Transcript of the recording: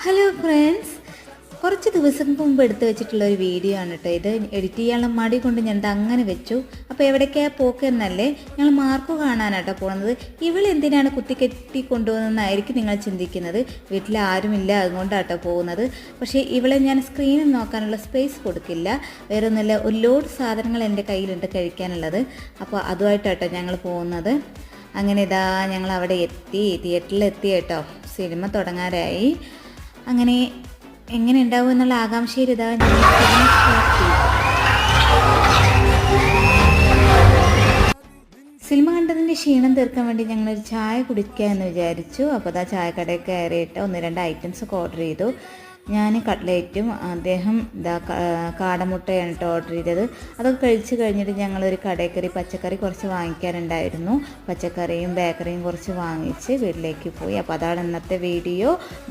Hello friends, കുറച്ച് ദിവസം മുമ്പ് എടുത്തു വെച്ചിട്ടുള്ള ഒരു വീഡിയോ ആണ് കേട്ടോ ഇത്. എഡിറ്റ് ചെയ്യാനുള്ള മടി കൊണ്ട് ഞാൻ അങ്ങനെ വെച്ചു. അപ്പോൾ എവിടേക്കാണ് പോക്കെന്നല്ലേ, ഞങ്ങൾ മാർക്ക് കാണാനാട്ടോ പോകുന്നത്. ഇവളെന്തിനാണ് കുത്തിക്കെട്ടി കൊണ്ടുപോകുന്നതെന്നായിരിക്കും നിങ്ങൾ ചിന്തിക്കുന്നത്. വീട്ടിൽ ആരുമില്ല, അതുകൊണ്ടാട്ടോ പോകുന്നത്. പക്ഷേ ഇവളെ ഞാൻ സ്ക്രീനിൽ നോക്കാനുള്ള സ്പേസ് കൊടുക്കില്ല. വേറെ ഒന്നുമില്ല, ഒരു ലോഡ് സാധനങ്ങൾ എൻ്റെ കയ്യിലുണ്ട് കഴിക്കാനുള്ളത്. അപ്പോൾ അതുമായിട്ടാട്ടോ ഞങ്ങൾ പോകുന്നത്. അങ്ങനെ ഇതാ ഞങ്ങൾ അവിടെ എത്തി, തിയേറ്ററിലെത്തി കേട്ടോ. സിനിമ തുടങ്ങാറായി. അങ്ങനെ എങ്ങനെ ഉണ്ടാവും എന്നുള്ള ആകാംക്ഷയിൽ ഇതാ ഞങ്ങൾ സിനിമ കണ്ടതിൻ്റെ ക്ഷീണം തീർക്കാൻ വേണ്ടി ഞങ്ങളൊരു ചായ കുടിക്കുക വിചാരിച്ചു. അപ്പോൾ അതാ ചായക്കടയിൽ കയറിയിട്ട് 1-2 ഐറ്റംസൊക്കെ ഓർഡർ ചെയ്തു. ഞാൻ കട്ട്ലേറ്റും അദ്ദേഹം ഇതാ കാടമുട്ടയാണ് കേട്ടോ ഓർഡർ ചെയ്തത്. അതൊക്കെ കഴിച്ച് കഴിഞ്ഞിട്ട് ഞങ്ങളൊരു കടയിൽ കയറി പച്ചക്കറി കുറച്ച് വാങ്ങിക്കാനുണ്ടായിരുന്നു. പച്ചക്കറിയും ബേക്കറിയും കുറച്ച് വാങ്ങിച്ച് വീട്ടിലേക്ക് പോയി. അപ്പോൾ അതാണ് ഇന്നത്തെ വീഡിയോ.